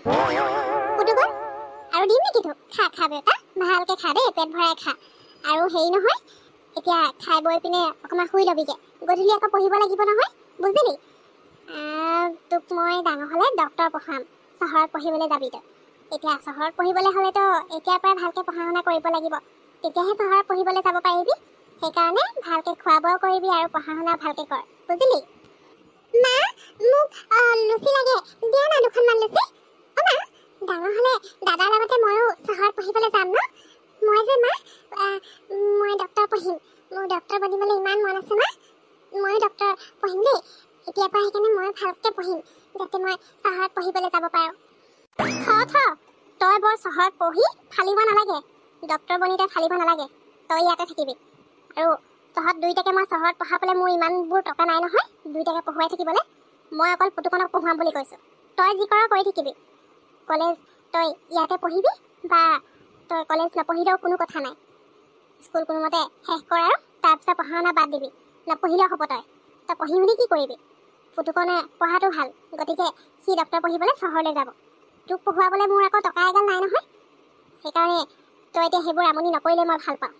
পুতুকন আৰু দিম নেকি তোক? খা খা বেটা, ভালকৈ খা দেই, পেট ভৰাই খা। আৰু হেৰি নহয়, এতিয়া খাই বৈ পিনে অকণমান শুই ল'বিগৈ, গধূলি আকৌ পঢ়িব লাগিব নহয়, বুজিলি? তোক মই ডাঙৰ হ'লে ডক্তৰ পঢ়াম, চহৰত পঢ়িবলৈ যাবি তই। এতিয়া চহৰত পঢ়িবলৈ হ'লেতো এতিয়াৰ পৰাই ভালকৈ পঢ়া শুনা কৰিব লাগিব, তেতিয়াহে চহৰত পঢ়িবলৈ যাব পাৰিবি। সেইকাৰণে ভালকৈ খোৱা বোৱাও কৰিবি আৰু পঢ়া শুনা ভালকৈ কৰ, বুজিলি? মা, মোক লুচি লাগে, দিয়া না দুখনমান লুচি। মা, ডাঙৰ হ'লে দাদাৰ লগতে ময়ো চহৰত পঢ়িবলৈ যাম ন? মই ডক্তৰ পঢ়িম, মোৰ ডক্তৰ বনিবলৈ ইমান মন আছে মা। ময়ো ডক্তৰ পঢ়িম দেই এতিয়াৰ পৰা, সেইকাৰণে মই ভালকৈ পঢ়িম যাতে মই চহৰত পঢ়িবলৈ যাব পাৰোঁ। তই বৰ চহৰত পঢ়ি ফালিব নালাগে, ডক্তৰ বনি তই ফালিব নালাগে, তই ইয়াতে থাকিবি। আৰু তহঁত দুইটাকে মই চহৰত পঢ়াবলৈ মোৰ ইমানবোৰ টকা নাই নহয়, দুইটাকে পঢ়ুৱাই থাকিবলৈ। মই অকল পুতুকনক পঢ়ুৱাম বুলি কৈছোঁ, তই যি কৰ কৰি থাকিবি। কলেজ তই ইয়াতে পঢ়িবি বা তই কলেজ নপঢ়িলেও কোনো কথা নাই, স্কুল কোনোমতে শেষ কৰ আৰু তাৰপিছত পঢ়া শুনা বাদ দিবি। নপঢ়িলেও হ'ব, তই পঢ়ি শুনি কি কৰিবি? পুতুকনে পঢ়াটো ভাল, গতিকে সি ডক্তৰ পঢ়িবলৈ চহৰলৈ যাব। তোক পঢ়ুৱাবলৈ মোৰ আকৌ টকা এগাল নাই নহয়, সেইকাৰণে তই এতিয়া সেইবোৰ আমনি নকৰিলে মই ভাল পাওঁ।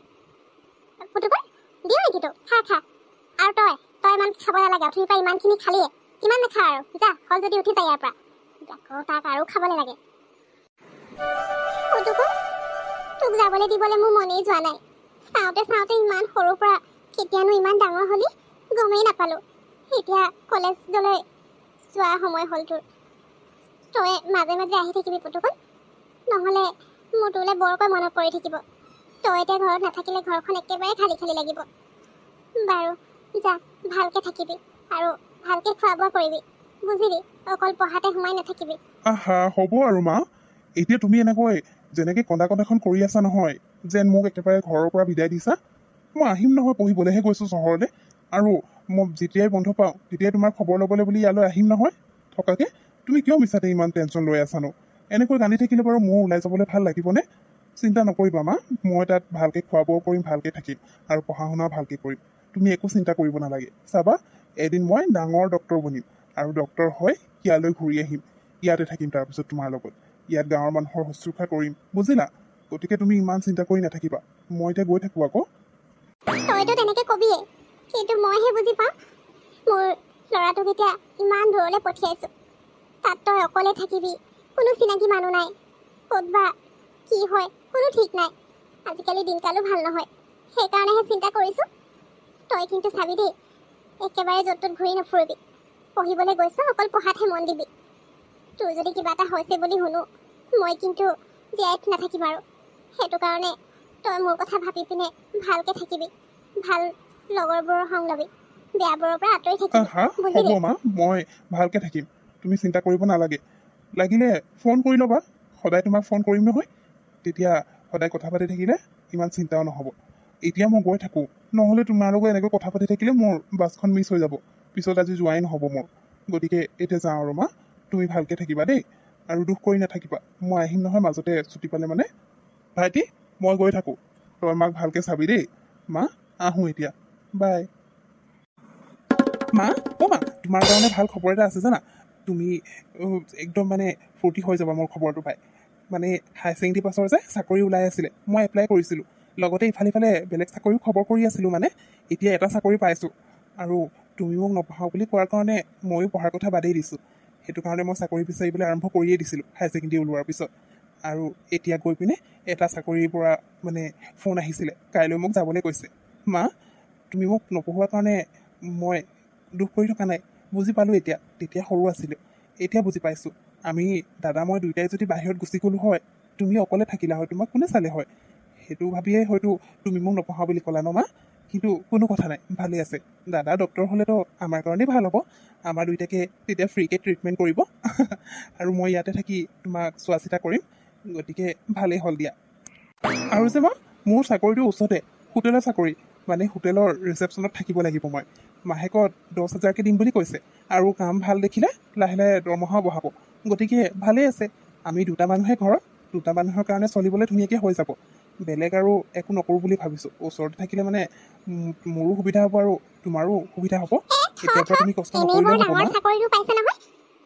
পুতুকন দিওঁ নেকি তোক? খা খা। আৰু তই ইমান খাব নালাগে, অথনিৰ পৰা ইমানখিনি খালিয়ে, কিমান নাখা আৰু, যা হ'ল যদি উঠি যা ইয়াৰ পৰা। আকৌ তাক আৰু খাবলৈ লাগে। পুতুকন, তোক যাবলৈ দিবলৈ মোৰ মনেই যোৱা নাই। চাওঁতে ইমান সৰুৰ পৰা কেতিয়ানো ইমান ডাঙৰ হ'লি গমেই নাপালোঁ। এতিয়া কলেজলৈ যোৱা সময় হ'ল তোৰ, তই মাজে মাজে আহি থাকিবি পুতুকন, নহ'লে মোৰ তোলৈ বৰকৈ মনত পৰি থাকিব। তই এতিয়া ঘৰত নাথাকিলে ঘৰখন একেবাৰে খালী খালী লাগিব। বাৰু যা, ভালকৈ থাকিবি আৰু ভালকৈ খোৱা বোৱা কৰিবি, বুজিলি? অকল পঢ়াতে সোমাই নাথাকিবি। হ'ব আৰু মা, এতিয়া তুমি এনেকৈ যেনেকৈ কন্দা-কন্দাখন কৰি আছা নহয়, যেন মোক একেবাৰে ঘৰৰ পৰা বিদায় দিছা। মই আহিম নহয়, পঢ়িবলৈহে গৈছোঁ চহৰলৈ, আৰু মই যেতিয়াই বন্ধ পাওঁ তেতিয়াই তোমাৰ খবৰ ল'বলৈ বুলি ইয়ালৈ আহিম নহয় থকাকৈ। তুমি কিয় মিছাতে ইমান টেনশ্যন লৈ আছানো? এনেকৈ কান্দি থাকিলে বাৰু মোৰ ওলাই যাবলৈ ভাল লাগিবনে? চিন্তা নকৰিবা মা, মই তাত ভালকৈ খোৱা বোৱা কৰিম, ভালকৈ থাকিম আৰু পঢ়া শুনাও ভালকৈ কৰিম। তুমি একো চিন্তা কৰিব নালাগে। চাবা, এদিন মই ডাঙৰ ডক্তৰ বনিম আৰু ডক্তৰ হৈ ইয়ালৈ ঘূৰি আহিম, ইয়াতে থাকিম তাৰপিছত তোমাৰ লগত। ইয়াত গাঁৱৰ মানুহৰ শুশ্ৰূষা কৰিম, বুজিলা? গতিকে তুমি ইমান চিন্তা কৰি নাথাকিবা, মই এতিয়া গৈ থাকোঁ আকৌ। তইতো তেনেকৈ কবিয়ে, কিন্তু মইহে বুজি পাওঁ মোৰ ল'ৰাটোক এতিয়া ইমান দূৰলৈ পঠিয়াইছোঁ, তাত তই অকলে থাকিবি, কোনো চিনাকি মানুহ নাই, ক'ত বা কি হয় কোনো ঠিক নাই। আজিকালি দিনকালো ভাল নহয়, সেইকাৰণেহে চিন্তা কৰিছোঁ। তই কিন্তু চাবি দেই, একেবাৰে য'ত ত'ত ঘূৰি নুফুৰিবি। পঢ়িবলৈ গৈছ, অকল পঢ়াতহে মন দিবি। তোৰ যদি কিবা এটা হৈছে বুলি শুনো, মই কিন্তু জীয়াই নাথাকিম আৰু। সেইটো কাৰণে তই মোৰ কথা ভাবি পিনে ভালকৈ থাকিবি, ভাল লগৰবোৰৰ সংগ ল'বি, বেয়াবোৰৰ পৰা আঁতৰি থাকিবি। হ'ব মা, মই ভালকৈ থাকিম, তুমি চিন্তা কৰিব নালাগে। লাগিলে ফোন কৰি ল'বা, সদায় তোমাক ফোন কৰিম নহয়, তেতিয়া সদায় কথা পাতি থাকিলে ইমান চিন্তাও নহ'ব। এতিয়া মই গৈ থাকোঁ, নহ'লে তোমাৰ লগত এনেকৈ কথা পাতি থাকিলে মোৰ বাছখন মিছ হৈ যাব, পিছত আজি যোৱাই নহ'ব মোৰ। গতিকে এতিয়া যাওঁ আৰু মা, তুমি ভালকৈ থাকিবা দেই, আৰু দুখ কৰি নাথাকিবা। মই আহিম নহয় মাজতে ছুটি পালে মানে। ভাইটি, মই গৈ থাকোঁ, তই মাক ভালকৈ চাবি দেই। মা, আহোঁ এতিয়া, বাই। মা, মা, তোমাৰ কাৰণে ভাল খবৰ এটা আছে জানা। তুমি একদম মানে ফূৰ্তি হৈ যাবা মোৰ খবৰটো পাই। মানে হায়াৰ ছেকেণ্ডেৰী পাছৰ যে চাকৰি ওলাই আছিলে, মই এপ্লাই কৰিছিলোঁ, লগতে ইফালে বেলেগ চাকৰিও খবৰ কৰি আছিলোঁ। মানে এতিয়া এটা চাকৰি পাইছোঁ, আৰু তুমি মোক নপঢ়াওঁ বুলি কোৱাৰ কাৰণে ময়ো পঢ়াৰ কথা বাদেই দিছোঁ। সেইটো কাৰণে মই চাকৰি বিচাৰিবলৈ আৰম্ভ কৰিয়েই দিছিলোঁ হায়াৰ ছেকেণ্ডেৰী ওলোৱাৰ পিছত। আৰু এতিয়া গৈ পিনে এটা চাকৰিৰ পৰা মানে ফোন আহিছিলে, কাইলৈ মোক যাবলৈ কৈছে। মা, তুমি মোক নপঢ়োৱাৰ কাৰণে মই দুখ কৰি থকা নাই, বুজি পালোঁ এতিয়া। তেতিয়া সৰু আছিলোঁ, এতিয়া বুজি পাইছোঁ। আমি দাদা মই দুয়োটাই যদি বাহিৰত গুচি গ'লোঁ হয়, তুমি অকলে থাকিলা হয়, তোমাক কোনে চালে হয়? সেইটো ভাবিয়ে হয়তো তুমি মোক নপঢ়াওঁ বুলি ক'লা ন মা? কিন্তু কোনো কথা নাই, ভালেই আছে। দাদা ডক্তৰ হ'লেতো আমাৰ কাৰণেই ভাল হ'ব, আমাৰ দুইটাকে তেতিয়া ফ্ৰীকৈ ট্ৰিটমেণ্ট কৰিব আৰু মই ইয়াতে থাকি তোমাক চোৱা চিতা কৰিম। গতিকে ভালেই হ'ল দিয়া। আৰু যে মা, মোৰ চাকৰিটো ওচৰতে, হোটেলৰ চাকৰি, মানে হোটেলৰ ৰিচেপশ্যনত থাকিব লাগিব মই। মাহেকত 10,000কৈ দিম বুলি কৈছে, আৰু কাম ভাল দেখিলে লাহে লাহে দৰমহাও বঢ়াব। গতিকে ভালেই আছে, আমি দুটা মানুহে ঘৰত, দুটা মানুহৰ কাৰণে চলিবলৈ ধুনীয়াকৈ হৈ যাব। বেলেগ আৰু একো নকৰোঁ বুলি ভাবিছোঁ। ওচৰতে থাকিলে মানে মোৰো সুবিধা হ'ব আৰু তোমাৰো সুবিধা হ'ব। এতিয়াৰ পৰা তুমি কষ্ট নকৰিলেও হ'ব মা। চাকৰিটো পাইছে নহয়,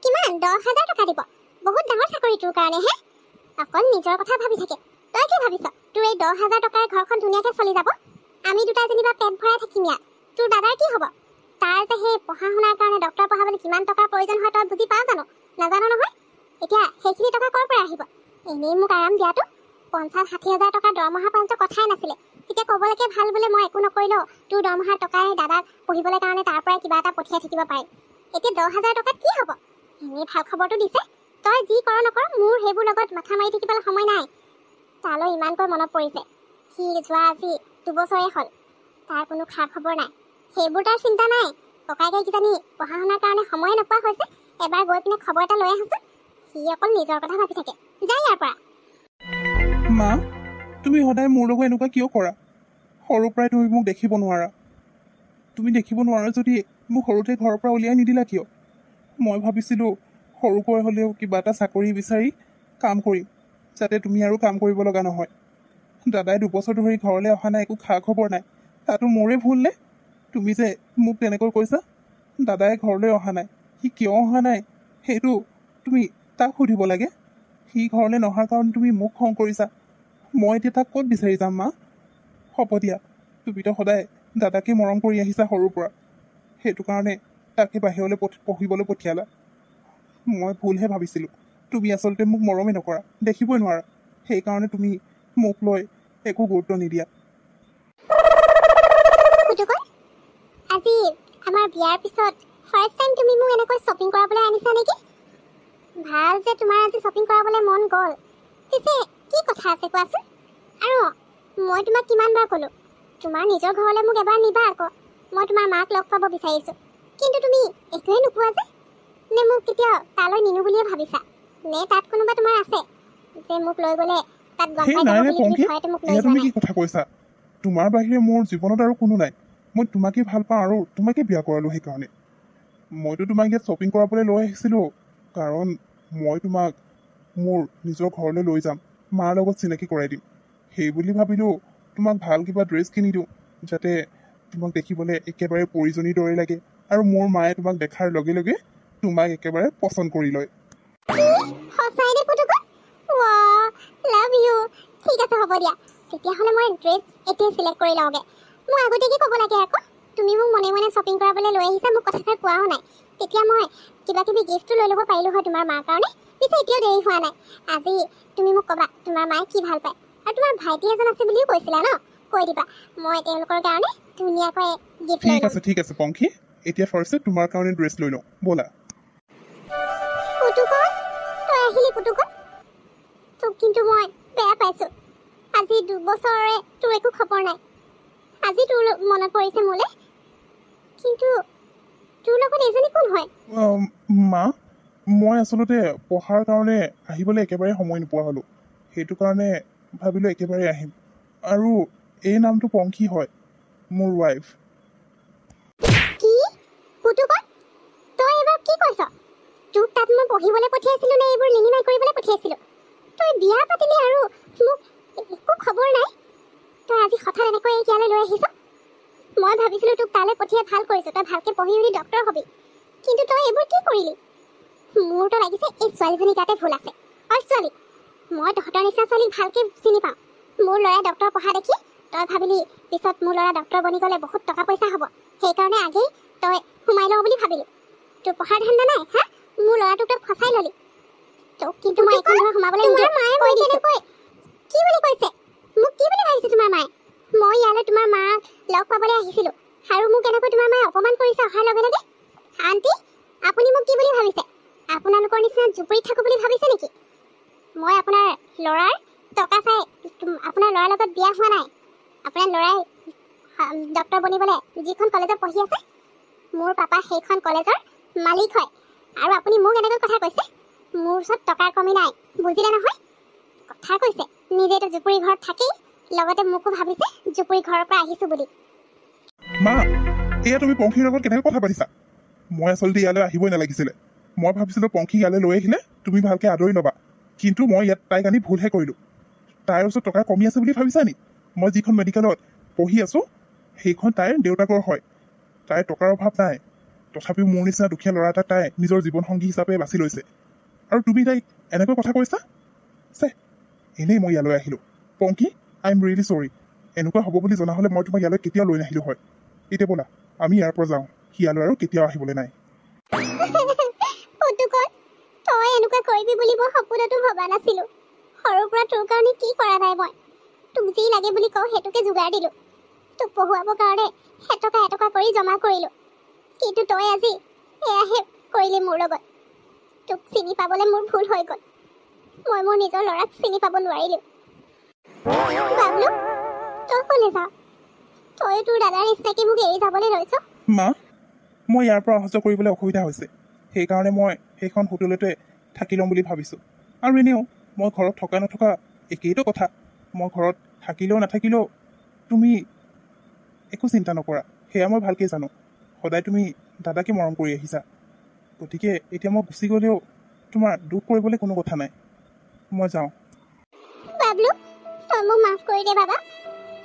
কিমান 10,000 টকা দিব, বহুত ডাঙৰ চাকৰি ইটোৰ কাৰণে হে অকল নিজৰ কথা ভাবি থাকে। তই কি ভাবিছ তোৰ এই 10,000 টকাৰ ঘৰখন ধুনীয়াকৈ চলি যাব? আমি দুটা যেনিবা পেট ভৰাই থাকিম ইয়াত। তোৰ দাদাৰ কি হ'ব? তাৰ যে সেই পঢ়া শুনাৰ কাৰণে ডক্টৰ পঢ়াবলৈ কিমান টকাৰ প্ৰয়োজন হয় তই বুজি পাওঁ জানো? নাজানো নহয়। এতিয়া সেইখিনি টকা ক'ৰ পৰা আহিব? এনেই মোক আৰাম দিয়াটো 50-60,000 টকা দৰমহা পাওঁতে কথাই নাছিলে। তেতিয়া ক'বলৈকে ভাল বোলে মই একো নকৰিলেও তোৰ দৰমহাৰ টকাই দাদাক পঢ়িবলৈ কাৰণে তাৰ পৰাই কিবা এটা পঠিয়াই থাকিব পাৰিম। এতিয়া 10,000 টকাত কি হ'ব? এনেই ভাল খবৰটো দিছে। তই যি কৰ নকৰ মোৰ সেইবোৰ লগত মাথা মাৰি থাকিবলৈ সময় নাই। তালৈ ইমানকৈ মনত পৰিছে। সি যোৱা আজি 2 বছৰে হ'ল। তাৰ কোনো খা খবৰ নাই। সেইবোৰ তাৰ চিন্তা নাই। ককাইকে কিজানি পঢ়া শুনাৰ কাৰণে সময়ে নোপোৱা হৈছে। এবাৰ গৈ পিনে খবৰ এটা লৈ আহোঁচোন। সি অকল নিজৰ কথা ভাবি থাকে। যাই ইয়াৰ পৰা। মা, তুমি সদায় মোৰ লগত এনেকুৱা কিয় কৰা? সৰুৰ পৰাই তুমি মোক দেখিব নোৱাৰা। তুমি দেখিব নোৱাৰা যদি মোক সৰুতে ঘৰৰ পৰা উলিয়াই নিদিলা কিয়? মই ভাবিছিলোঁ সৰুকৈ হ'লেও কিবা এটা চাকৰি বিচাৰি কাম কৰিম, যাতে তুমি আৰু কাম কৰিব লগা নহয়। দাদাই 2 বছৰ ধৰি ঘৰলৈ অহা নাই, একো খা খবৰ নাই। তাতো মোৰে ভুল নে? তুমি যে মোক তেনেকৈ কৈছা। দাদাই ঘৰলৈ অহা নাই, সি কিয় অহা নাই সেইটো তুমি তাক সুধিব লাগে। সি ঘৰলৈ নহাৰ কাৰণে তুমি মোক খং কৰিছা। মই এতিয়া তাক ক'ত বিচাৰি যাম মা? হ'ব দিয়া, তুমিতো সদায় দাদাকে মৰম কৰি আহিছা সৰুৰ পৰা। সেইটো কাৰণে তাকে বাহিৰলৈ পঢ়িবলৈ পঠিয়ালা। মই ভুলহে ভাবিছিলোঁ। তুমি আচলতে মোক মৰমেই নকৰা, দেখিবই নোৱাৰা। সেইকাৰণে তুমি মোক লৈ একো গুৰুত্ব নিদিয়া। আজি আমাৰ বিয়াৰ পিছত ফাৰ্ষ্ট টাইম তুমি মোক এনেকৈ শ্বপিং কৰাবলৈ আনিছা নেকি? ভাল যে তোমাৰ আজি শ্বপিং কৰাবলৈ মন গ'ল। পিছে কি কথা আছে কোৱাচোন? আৰু মই তোমাক কিমানবাৰ ক'লোঁ তোমাৰ নিজৰ ঘৰলৈ মোক এবাৰ নিবা আকৌ। মই তোমাৰ মাক লগ পাব বিচাৰিছোঁ, কিন্তু তুমি একোৱে নোপোৱা যে। নে মোক কেতিয়াও তালৈ নিনো বুলিয়ে ভাবিছা? নে তাত কোনোবা তোমাৰ আছে যে মোক লৈ গ'লে তাত গম পাই যাব বুলি তুমি ভয়তে মোক লৈ যোৱা তুমি নাই? কি কথা কৈছা? তোমাৰ বাহিৰে মোৰ জীৱনত আৰু কোনো নাই। মই তোমাকেই ভাল পাওঁ আৰু তোমাকে বিয়া কৰালোঁ। সেইকাৰণে মইতো তোমাক ইয়াত শ্বপিং কৰাবলৈ লৈ আহিছিলোঁ, কাৰণ মই তোমাক মোৰ নিজৰ ঘৰলৈ লৈ যাম, মাৰ লগত চিনাকি কৰাই দিম। সেই বুলি ভাবিলোঁ তোমাক ভাল কিবা ড্ৰেছ কিনি দিওঁ, যাতে তোমাক দেখিবলৈ একেবাৰে পৰিজনীৰ দৰে লাগে আৰু মোৰ মায়ে তোমাক দেখাৰ লগে লগে তোমাক একেবাৰে পচন্দ কৰি লয়। সঁচাইনে পুতুকত? ৱাহ, লাভ ইউ। ঠিক আছে হ'ব দিয়া, তেতিয়াহ'লে মই ড্ৰেছ এতিয়াই চিলেক্ট কৰি লওঁগৈ। মোক আগতীয়াকৈ ক'ব লাগে আকৌ। তুমি মোক মনে মনে শ্বপিং কৰাবলৈ লৈ আহিছা, মোক কথাষাৰ কোৱাও নাই। তেতিয়া মই কিবা কিবি গিফ্টটো লৈ ল'ব পাৰিলোঁ হয় তোমাৰ মাৰ কাৰণে। পিছে এতিয়াও দেৰি হোৱা নাই। আজি তুমি মোক ক'বা তোমাৰ মায়ে কি ভাল পায়। আৰু তোমাৰ ভাইটি এজন আছে বুলিও কৈছিলা ন? কৈ দিবা, মই তেওঁলোকৰ কাৰণে ধুনীয়াকৈ গিফ্ট লৈ ল'ম। ঠিক আছে পংখী, এতিয়া ফাৰ্ষ্টে তোমাৰ কাৰণে ড্ৰেছ লৈ লওঁ ব'লা। পুতুকত, তই আহিলি পুতুকত? তোক কিন্তু মই বেয়া পাইছোঁ। আজি 2 বছৰৰে তোৰ একো খবৰ নাই। আজি তোৰ মনত পৰিছে মোলৈ। কিন্তু তোৰ লগত এজনী কোন হয়? মা, মই আচলতে পঢ়াৰ কাৰণে আহিবলৈ একেবাৰে সময় নোপোৱা হ'লোঁ। সেইটো কাৰণে ভাবিলোঁ একেবাৰে আহিম। আৰু এই নামটো পংখী হয়, মোৰ ৱাইফ। কি পুতুকত, তই এবাৰ কি কৈছ? তোক তাত মই পঢ়িবলৈ পঠিয়াইছিলোঁ নে এইবোৰ লিঙিমাই কৰিবলৈ পঠিয়াইছিলোঁ? তই বিয়া পাতিলি আৰু মোক একো খবৰ নাই? তই আজি হঠাৎ এনেকৈ ইয়ালৈ লৈ আহিছ? মই ভাবিছিলোঁ তোক তালৈ পঠিয়াই ভাল কৰিছোঁ, তই ভালকৈ পঢ়ি শুনি ডক্টৰ হবি। কিন্তু তই এইবোৰ কি কৰিলি? মোৰতো লাগিছে এই ছোৱালীজনীৰ গাতে ভুল আছে। অ ছোৱালী, মই তহঁতৰ নিচিনা ছোৱালীক ভালকৈ চিনি পাওঁ। মোৰ ল'ৰাই ডক্টৰ পঢ়া দেখি তই ভাবিলি পিছত মোৰ ল'ৰা ডক্টৰ বনি গ'লে বহুত টকা পইচা হ'ব, সেইকাৰণে আগেই তই সোমাই লওঁ বুলি ভাবিলি। তোৰ পঢ়াৰ ধান্দা নাই হা? মোৰ ল'ৰাটোক তই ফচাই ল'লি। তোক কিন্তু মই এখন ঘৰ সোমাবলৈ নিদিওঁ। কৈ দিছোঁ। কি বুলি কৈছে? মোক কি বুলি ভাবিছে তোমাৰ মায়ে? মই ইয়ালৈ তোমাৰ মাক লগ পাবলৈ আহিছিলোঁ আৰু মোক এনেকৈ তোমাৰ মায়ে অপমান কৰিছে অহাৰ লগে লগে। আণ্টি, আপুনি মোক কি বুলি ভাবিছে? আপোনালোকৰ নিচিনা জুপুৰিত থাকোঁ বুলি ভাবিছে নেকি? মই আপোনাৰ ল'ৰাৰ টকা চাই আপোনাৰ ল'ৰাৰ লগত বিয়া হোৱা নাই। আপোনাৰ ল'ৰাই ডক্টৰ বনিবলৈ যিখন কলেজত পঢ়ি আছে, মোৰ পাপা সেইখন কলেজৰ মালিক হয়। আৰু আপুনি মোক এনেকৈ কথা কৈছে? মোৰ ওচৰত টকাৰ কমি নাই, বুজিলে নহয়? কথা কৈছে নিজেতো জুপুৰি ঘৰত থাকেই, লগতে মোকো ভাবিছে জুপুৰি ঘৰৰ পৰা আহিছোঁ বুলি। মা, এয়া তুমি পংখীৰ লগত কেনেকৈ কথা পাতিছা? মই আচলতে ইয়ালৈ আহিবই নালাগিছিলে। মই ভাবিছিলোঁ পংখী ইয়ালৈ লৈ আহিলে তুমি ভালকৈ আদৰি ল'বা, কিন্তু মই ইয়াত তাইক আনি ভুলহে কৰিলোঁ। তাইৰ ওচৰত টকা কমি আছে বুলি ভাবিছা নি? মই যিখন মেডিকেলত পঢ়ি আছোঁ সেইখন তাইৰ দেউতাকৰ হয়। তাইৰ টকাৰ অভাৱ নাই, তথাপিও মোৰ নিচিনা দুখীয়া ল'ৰা এটাক তাই নিজৰ জীৱনসংগী হিচাপে বাছি লৈছে। আৰু তুমি তাইক এনেকৈ কথা কৈছা চে এনেই মই ইয়ালৈ আহিলোঁ পংকি আই এম ৰিয়েলি চৰি এনেকুৱা হ'ব বুলি জনা হ'লে মই তোমাক ইয়ালৈ কেতিয়াও লৈ নাহিলোঁ হয় এতিয়া ব'লা আমি ইয়াৰ পৰা যাওঁ ইয়ালৈ আৰু কেতিয়াও আহিবলৈ নাই পুতুকণ তই এনেকুৱা কৰিবি বুলি মই সপোনতো ভবা নাছিলো সৰুৰ পৰা তোৰ কাৰণে কি কৰা নাই মই তোক যি লাগে বুলি কওঁ সেইটোকে যোগাৰ দিলোঁ তোক পঢ়ুৱাবৰ কাৰণে এটকা কৰি জমা কৰিলোঁ কিন্তু তই আজি এয়াহে কৰিলি মোৰ লগত তোক চিনি পাবলৈ মোৰ ভুল হৈ গ'ল মই মোৰ নিজৰ ল'ৰাক চিনি পাব নোৱাৰিলোঁ বাবলু তই ক'লে যাৱ তই তোৰ দাদাৰ নিচিনাকে মোক এৰি যাবলৈ লৈছ মা মই ইয়াৰ পৰা অহা যোৱা কৰিবলৈ অসুবিধা হৈছে সেইকাৰণে মই সেইখন হোটেলতে থাকি ল'ম বুলি ভাবিছোঁ আৰু এনেও মই ঘৰত থকা নথকা একেইটো কথা মই ঘৰত থাকিলেও নাথাকিলেও তুমি একো চিন্তা নকৰা সেয়া মই ভালকৈ জানো সদায় তুমি দাদাকে মৰম কৰি আহিছা গতিকে এতিয়া মই গুচি গ'লেও তোমাৰ দুখ কৰিবলৈ কোনো কথা নাই মই যাওঁ বাবলু তই মোক মাফ কৰি দে বাবা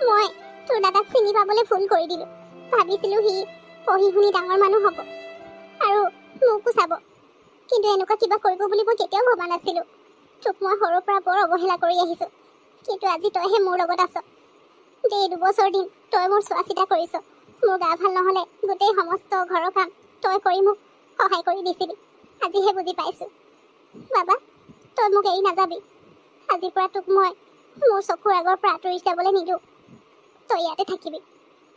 মই তোৰ দাদাক চিনি পাবলৈ ভুল কৰি দিলোঁ ভাবিছিলোঁ সি পঢ়ি শুনি ডাঙৰ মানুহ হ'ব আৰু মোকো চাব কিন্তু এনেকুৱা কিবা কৰিব বুলি মই কেতিয়াও ভবা নাছিলোঁ তোক মই সৰুৰ পৰা বৰ অৱহেলা কৰি আহিছোঁ কিন্তু আজি তইহে মোৰ লগত আছ এই 2 বছৰ দিন তই মোৰ চোৱা চিতা কৰিছ মোৰ গা ভাল নহ'লে গোটেই সমস্ত ঘৰৰ কাম তই কৰি মোক সহায় কৰি দিছিলি আজিহে বুজি পাইছোঁ বাবা তই মোক এৰি নাযাবি আজিৰ পৰা তোক মই মোৰ চকুৰ আগৰ পৰা আঁতৰি যাবলৈ নিদিওঁ তই ইয়াতে থাকিবি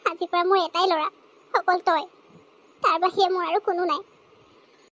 আজিৰ পৰা মোৰ এটাই ল'ৰা অকল তই তাৰ বাহিৰে মোৰ আৰু কোনো নাই